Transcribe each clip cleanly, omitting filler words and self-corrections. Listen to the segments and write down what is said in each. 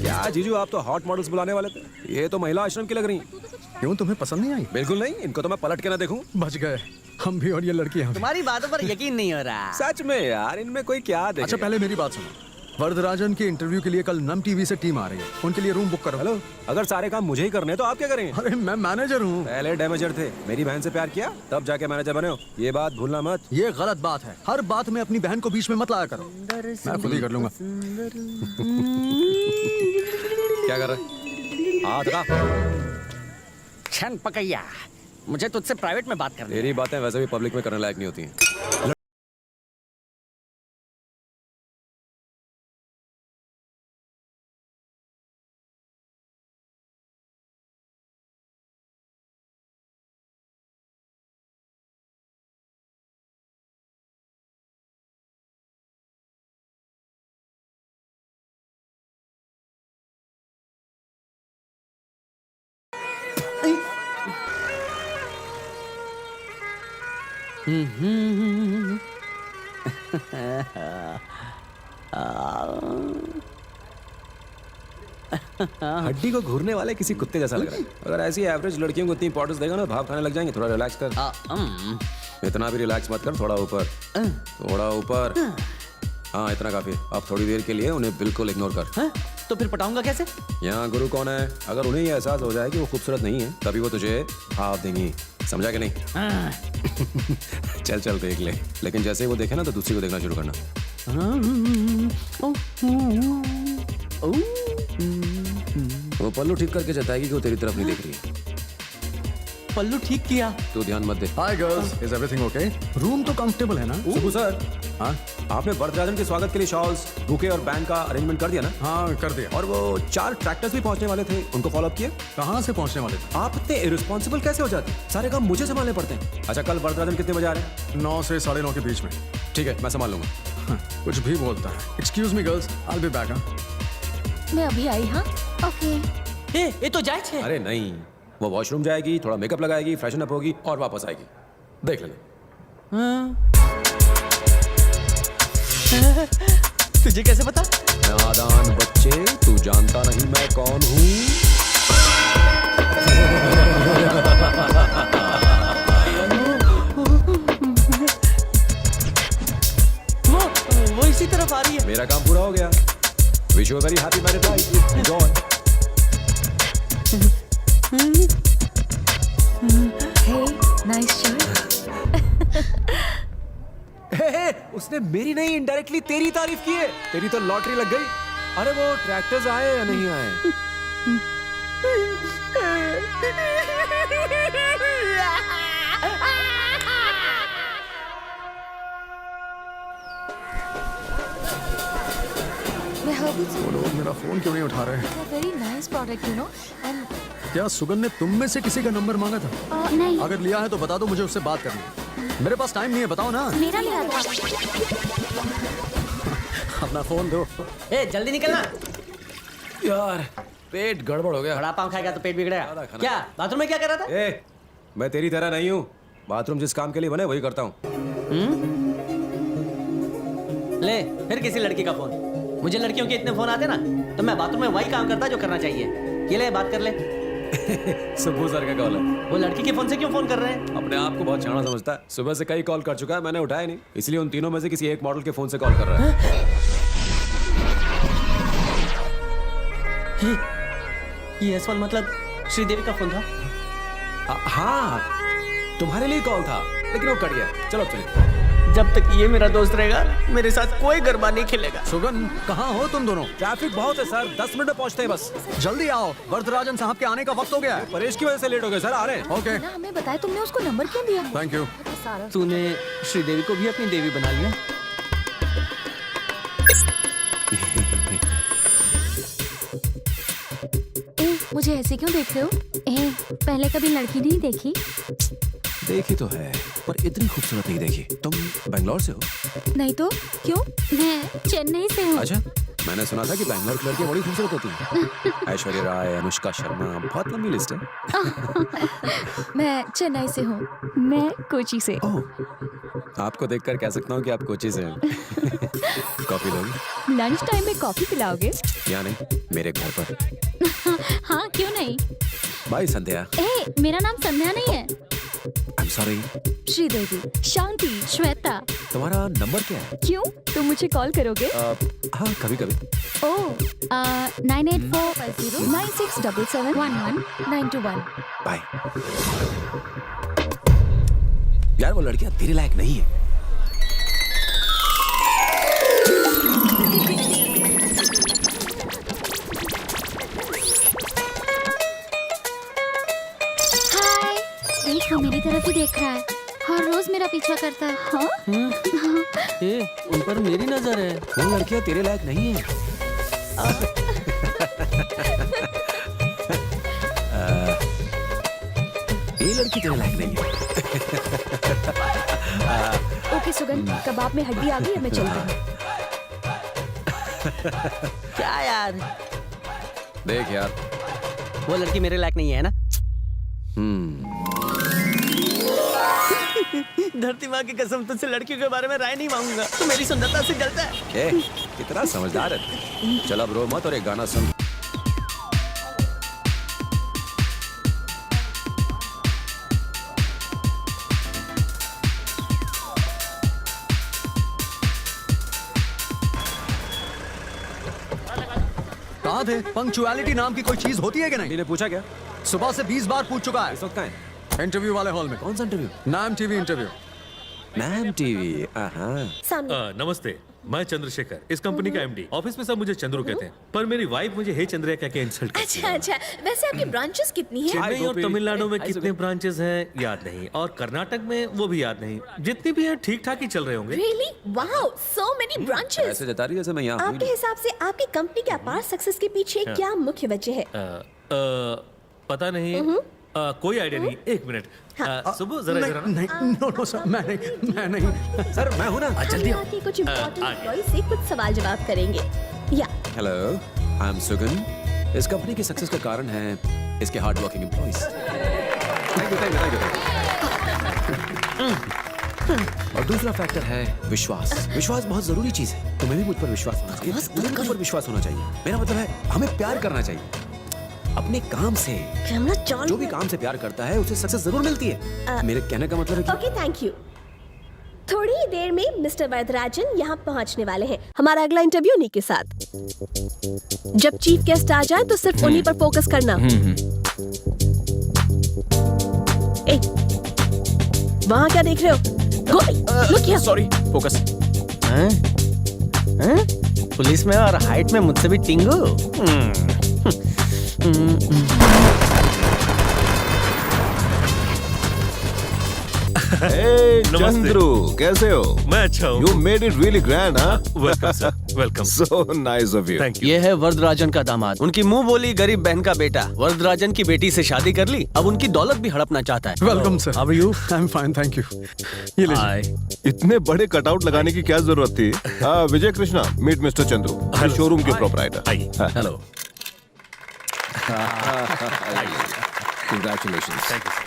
क्या जीजू, आप तो हॉट मॉडल्स बुलाने वाले थे, ये तो महिला आश्रम की लग रही हैं। क्यों, तुम्हें पसंद नहीं आई? बिल्कुल नहीं, इनको तो मैं पलट के ना देखूं। बच गए हम भी और ये लड़कियां। तुम्हारी बातों पर यकीन नहीं हो रहा। सच में यार, इनमें कोई क्या देखेगा। अच्छा पहले मेरी बात सुनो, वरदराजन के इंटरव्यू के लिए कल नम टीवी से टीम आ रही है, उनके लिए रूम बुक करो। हेलो, अगर सारे काम मुझे ही करने हैं तो आप क्या करेंगे? अरे मैं मैनेजर हूँ। पहले डैमेजर थे, मेरी बहन से प्यार किया तब जाके मैनेजर बने हो, ये बात भूलना मत। ये गलत बात है, हर बात में अपनी बहन को बीच में मत लाया करो। मैं खुद ही कर लूंगा। क्या कर रहे? हाथ रखा। छन पकैया, मुझे तुझसे प्राइवेट में बात करनी है। तेरी बातें वैसे भी पब्लिक में करने लायक नहीं होती हैं। हड्डी को घूरने वाले किसी कुत्ते जैसा लग रहा है। अगर ऐसी एवरेज लड़कियों को इतनी इंपॉर्टेंस देगा ना, भाव खाने लग जाएंगे। थोड़ा रिलैक्स कर। इतना भी रिलैक्स मत कर, थोड़ा ऊपर, थोड़ा ऊपर। हाँ, इतना काफी। अब थोड़ी देर के लिए उन्हें बिल्कुल इग्नोर कर। तो फिर पटाऊंगा कैसे? यहाँ गुरु कौन है? अगर उन्हें ये एहसास हो जाए कि वो खूबसूरत नहीं है, तभी वो तुझे भाव देंगी। समझा कि नहीं? चल चल देख ले, लेकिन जैसे ही वो देखे ना तो दूसरी को देखना शुरू करना। वो पल्लू ठीक करके जताएगी कि वो तेरी तरफ नहीं देख रही है। पल्लू ठीक किया। तू ध्यान मत दे। Hi girls, is everything okay? Room तो कंफर्टेबल है ना? सुबह सर, हाँ आपने वरदराजन के स्वागत के लिए शॉल्स, बुके और बैंड का अरेंजमेंट कर दिया ना? हाँ कर दिया। और वो 4 ट्रैक्टर्स भी पहुंचने वाले थे, उनको फॉलो अप किया? कहाँ से पहुँचने वाले थे? आप इतने इरिस्पॉन्सिबल कैसे हो जाते? सारे काम मुझे संभालने पड़ते हैं। अच्छा, कल वरदराजन कितने बजे आ रहे हैं? 9 से 9:30 के बीच में। ठीक है, मैं संभाल लूंगा। हाँ, कुछ भी बोलता है। Excuse me girls, I will be back. मैं अभी आई। हाँ ओके। ये तो जायज है। अरे नहीं, वो वॉशरूम जाएगी, थोड़ा मेकअप लगाएगी, फ्रेशन अप होगी और वापस आएगी। देख लेना। तुझे कैसे पता? नादान बच्चे, तू जानता नहीं मैं कौन हूँ। वो इसी तरफ आ रही है। मेरा काम पूरा हो गया। Wish you a very happy married life. Enjoy. Hey nice shirt. उसने मेरी नहीं, इनडायरेक्टली तेरी तारीफ की है। तेरी तो लॉटरी लग गई। अरे वो ट्रैक्टर्स आए या नहीं आए? मैं हर्बल से वो लोग मेरा फोन क्यों नहीं उठा रहे? Very nice product you know. And क्या सुगन ने तुम में से किसी का नंबर मांगा था? नहीं, अगर लिया है तो बता दो, मुझे उससे बात करनी है। मेरे पास टाइम नहीं है, बताओ ना। मेरा लिया था। अपना फोन दो। जल्दी निकलना। यार पेट गड़बड़ हो गया। बड़ा पाव खाएगा तो पेट बिगड़ेगा। ज्यादा खाना। क्या बाथरूम में क्या कर रहा था? मैं तेरी तरह नहीं हूँ। बाथरूम जिस काम के लिए बने वही करता हूँ। ले फिर किसी लड़की का फोन। मुझे लड़कियों के इतने फोन आते ना, तो मैं बाथरूम में वही काम करता जो करना चाहिए। ये ले बात कर ले। सुबह सर का कॉल है। वो लड़की के फोन से क्यों फोन कर रहे हैं? अपने आप को बहुत शाना समझता है। सुबह से कई कॉल कर चुका है, मैंने उठाया नहीं, इसलिए उन तीनों में से किसी एक मॉडल के फोन से कॉल कर रहा है। ये असफल मतलब श्रीदेवी का फोन था। हाँ, तुम्हारे लिए कॉल था, लेकिन वो कट गया। चलो चलिए। जब तक ये मेरा दोस्त रहेगा, मेरे साथ कोई गरबा नहीं खेलेगा। सुगन, कहाँ हो तुम दोनों? ट्रैफिक बहुत है सर, 10 मिनट में पहुंचते हैं बस। जल्दी आओ, वरदराजन साहब के आने का वक्त हो गया है। परेश की वजह से लेट हो गए सर, आ रहे हैं। ओके ना हमें बताया, तुमने उसको नंबर क्यों दिया? Thank you. सारा तूने श्रीदेवी को भी अपनी देवी बना लिया। मुझे ऐसे क्यों देख रहे हो? पहले कभी लड़की नहीं देखी? देखी तो है, पर इतनी खूबसूरत नहीं देखी। तुम बेंगलोर से हो? नहीं तो क्यों? मैं चेन्नई से हूँ। अच्छा, मैंने सुना था कि बेंगलोर की लड़कियां बड़ी खूबसूरत होती हैं। ऐश्वर्या राय, अनुष्का शर्मा, बहुत लंबी लिस्ट है। मैं चेन्नई से हूँ। मैं कोची से। ओह, आपको देखकर कह सकता हूँ कि आप कोची से हैं। कॉफी लोगे? लंच टाइम में कॉफी पिलाओगे? या नहीं, मेरे घर पर। हाँ क्यों नहीं। बाय संध्या। ए मेरा नाम संध्या नहीं है। I am sorry. Sridevi, Shanti, Shweta. तुम्हारा नंबर क्या है? क्यों तुम मुझे कॉल करोगे? हाँ कभी कभी। ओह 98450967711921। बाय। यार वो लड़कियां तेरे लायक नहीं है। हाय, देख वो मेरी तरफ ही देख रहा है। हर रोज मेरा पीछा करता है। हाँ? ए, उन पर मेरी नजर है। वो लड़कियां तेरे लायक नहीं है। ये लड़की तेरे लायक नहीं है। ओके सुगंध, कबाब में हड्डी आ गई है, मैं चलती हूँ। क्या यार, देख यार, वो लड़की मेरे लायक नहीं है ना। धरती माँ की कसम, तुझसे लड़कियों के बारे में राय नहीं मांगूंगा। तू मेरी सुंदरता से जलता है। ए, कितना समझदार है। चल अब रो मत और एक गाना सुन। कहाँ थे? पंक्चुअलिटी नाम की कोई चीज होती है कि नहीं? ने पूछा क्या? सुबह से 20 बार पूछ चुका है। इस वक्त कहाँ है? इंटरव्यू वाले हॉल में। कौन सा इंटरव्यू? नाम टीवी इंटरव्यू। Ma'am TV. नमस्ते, मैं चंद्रशेखर, इस कंपनी का एमडी। ऑफिस में सब मुझे चंद्रू कहते हैं, पर मेरी वाइफ मुझे हे चंद्रिया कह के इंसल्ट करती है। अच्छा, वैसे आपकी ब्रांचेस कितनी है? चेन्नई और तमिलनाडु में कितने ब्रांचेस हैं याद नहीं, और कर्नाटक में वो भी याद नहीं। जितनी भी हैं ठीक ठाक ही चल रहे होंगे। Really? Wow, so many branches. ऐसे जता रही है जैसे मैं यहाँ आपके हिसाब से आपकी कंपनी के अपार सक्सेस के पीछे क्या मुख्य वजह है? पता नहीं, कोई आइडिया नहीं। एक मिनट, सुबह जरा नहीं, जरा नहीं, नो सर, मैं नहीं। सर मैं हूँ ना। जल्दी आके कुछ इम्पोर्टेंट एम्प्लॉय से कुछ सवाल जवाब करेंगे। या हेलो, आई एम सुगन। इस कंपनी की सक्सेस का कारण है इसके hard working employees. Thank you. और दूसरा फैक्टर है विश्वास। विश्वास बहुत जरूरी चीज है। तुम्हें भी मुझ पर विश्वास होना चाहिए, मुझे तुम पर विश्वास होना चाहिए। मेरा मतलब है हमें प्यार करना चाहिए अपने काम से। कैमरा चालू। जो भी काम से प्यार करता है उसे सक्सेस जरूर मिलती है। मेरे कहने का मतलब है कि ओके, थैंक यू। थोड़ी ही देर में मिस्टर वरदराजन यहाँ पहुँचने वाले हैं। हमारा अगला इंटरव्यू उन्हीं के साथ। जब चीफ गेस्ट आ जाए तो सिर्फ उन्हीं पर फोकस करना। ए, वहाँ क्या देख रहे हो? Look here. Sorry, focus. Police में और हाइट में मुझसे भी टिंगू। Hey, चंद्रू, कैसे हो? मैं अच्छा हूँ। You made it really grand, huh? Welcome sir, welcome. So nice of you. Thank you. ये है वरदराजन का दामाद, उनकी मुंह बोली गरीब बहन का बेटा। वरदराजन की बेटी से शादी कर ली, अब उनकी दौलत भी हड़पना चाहता है। Welcome sir. How are you? I am fine, thank you. ये लीजिए। Hi. इतने बड़े कटआउट लगाने की क्या जरूरत थी? Vijay Krishna, meet mister Chandru, showroom के प्रोपराइटर। आइए। Hello. Congratulations. Thank you sir.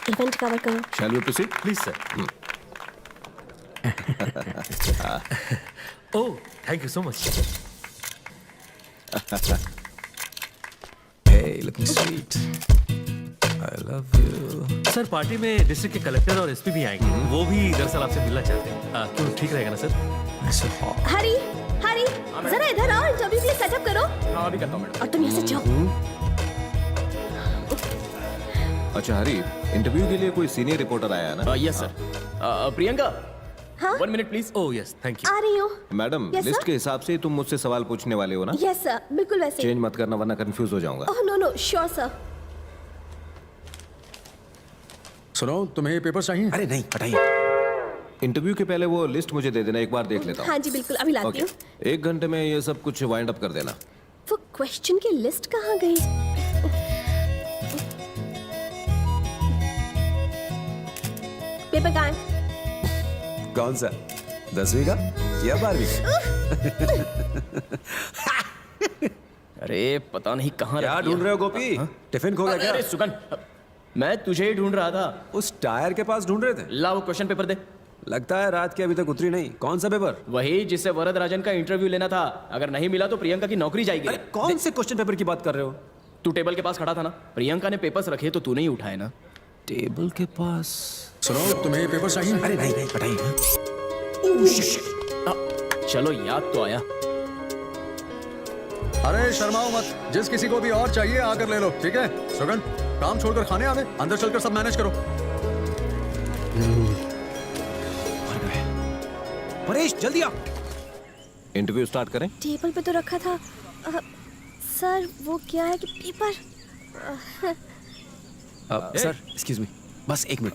Event cover करो। Shall we proceed? Please sir. Oh, thank you so much. Hey, looking sweet. I love you. Sir, party में डिस्ट्रिक्ट के कलेक्टर और SP भी आएंगे। वो भी दरअसल आपसे मिलना चाहते हैं। क्यों, ठीक रहेगा ना सर? हरी, हरी, जरा इधर आओ, इंटरव्यू के लिए सेटअप करो। हाँ, अभी करता हूँ मैडम। और तुम यहाँ से जाओ। अच्छा हरी, इंटरव्यू के लिए कोई सीनियर रिपोर्टर आया है ना? Yes sir. प्रियंका, हाँ? 1 minute please. Oh yes, thank you. आ रही हूँ। Madam, Yes, list sir? के हिसाब से तुम मुझसे सवाल पूछने वाले हो ना? यस सर, बिल्कुल वैसे। चेंज मत करना वरना कंफ्यूज हो जाऊंगा। Oh no no, sure sir. सुनो, तुम्हें ये पेपर चाहिए? अरे नहीं, हटाइए। इंटरव्यू के पहले वो लिस्ट मुझे दे देना, एक बार देख लेता हूँ। हाँ जी बिल्कुल, अभी लाती ओके, हूँ। 1 घंटे में ये सब कुछ वाइंड अप कर देना। वो क्वेश्चन की लिस्ट कहाँ गई? पेपर कहाँ है? कौन सा? 10वीं का या 12वीं का? अरे पता नहीं कहाँ क्या रख ढूंढ दिया। रहे हो गोपी? टिफिन खो गया क्या? अरे सुगन, मैं तुझे ही ढूंढ रहा था। उस टायर के पास ढूंढ रहे थे? ला वो क्वेश्चन पेपर दे। लगता है रात की अभी तक उतरी नहीं। कौन सा पेपर? वही जिससे वरदराजन का इंटरव्यू लेना था। अगर नहीं मिला तो प्रियंका की नौकरी जाएगी। अरे कौन से क्वेश्चन पेपर की बात कर रहे हो? तू टेबल के पास खड़ा था ना, प्रियंका ने पेपर्स रखे तो तूने ही उठाए ना। टेबल के पास। सुनो, तुम्हें ये पेपर चाहिए? अरे नहीं नहीं बताइए। चलो याद तो आया। अरे शर्माओ मत, जिस किसी को भी और चाहिए आकर ले लो, ठीक है? सुगन, काम छोड़कर खाने आवे, अंदर चलकर सब मैनेज करो। परेश जल्दी आ। इंटरव्यू स्टार्ट करें? टेबल पे तो रखा था। सर वो क्या है कि पेपर। सर एक्सक्यूज मी, बस एक मिनट।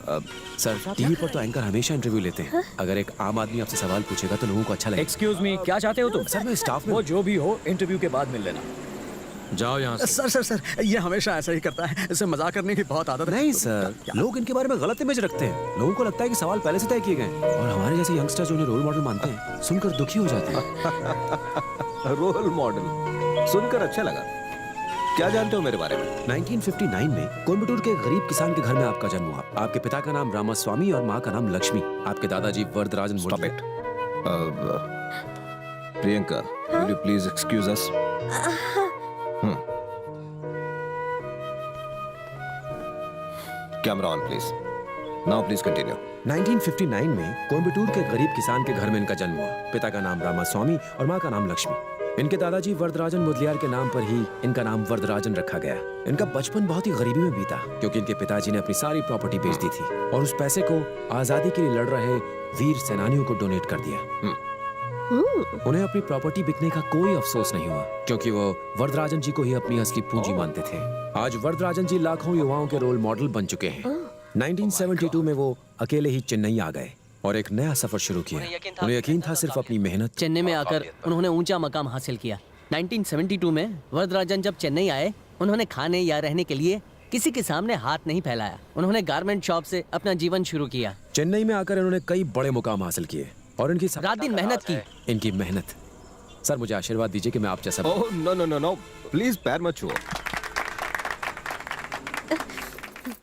सर टीवी पर तो एंकर हमेशा इंटरव्यू लेते हैं। अगर एक आम आदमी आपसे सवाल पूछेगा तो लोगों को अच्छा लगेगा। एक्सक्यूज मी, क्या चाहते हो तुम? सर मैं स्टाफ में। वो जो भी हो इंटरव्यू के बाद मिल लेना। जाओ यहाँ से। सर ये हमेशा ऐसा ही करता है, इसे मजाक करने की बहुत आदत है। नहीं सर, लोग इनके बारे में गलत इमेज रखते हैं। लोगों को लगता है कि सवाल पहले से तय किए गए हैं और हमारे जैसे यंगस्टर जो उन्हें रोल मॉडल मानते हैं सुनकर दुखी हो जाते हैं। रोल मॉडल सुनकर अच्छा लगा। क्या जानते हो मेरे बारे में? 1959 में कोयम्बटूर के गरीब किसान के घर में आपका जन्म हुआ। आपके पिता का नाम रामास्वामी और माँ का नाम लक्ष्मी। आपके दादाजी Varadarajan. Stop it. Priyanka, will you please excuse us? Camera on, please. Now please continue. 1959 में कोयम्बटूर के गरीब किसान के घर में इनका जन्म हुआ। पिता का नाम रामास्वामी और माँ का नाम लक्ष्मी। इनके दादाजी वरदराजन मुदलियार के नाम पर ही इनका नाम वरदराजन रखा गया। इनका बचपन बहुत ही गरीबी में बीता क्योंकि इनके पिताजी ने अपनी सारी प्रॉपर्टी बेच दी थी और उस पैसे को आजादी के लिए लड़ रहे वीर सेनानियों को डोनेट कर दिया। उन्हें अपनी प्रॉपर्टी बिकने का कोई अफसोस नहीं हुआ क्योंकि वो वरदराजन जी को ही अपनी असली पूंजी मानते थे। आज वरदराजन जी लाखों युवाओं के रोल मॉडल बन चुके हैं। 1972 में वो अकेले ही चेन्नई आ गए और एक नया सफर शुरू किया। उन्हें यकीन था सिर्फ अपनी मेहनत। चेन्नई में आकर उन्होंने ऊंचा मकाम हासिल किया। 1972 में वरदराजन जब चेन्नई आए, उन्होंने खाने या रहने के लिए किसी के सामने हाथ नहीं फैलाया। उन्होंने गारमेंट शॉप से अपना जीवन शुरू किया। चेन्नई में आकर इन्होंने कई बड़े मुकाम हासिल किए और इनकी रात दिन मेहनत की। इनकी मेहनत। सर मुझे आशीर्वाद दीजिए कि मैं आप जैसा। Oh no no no no! Please पैर मत छुओ।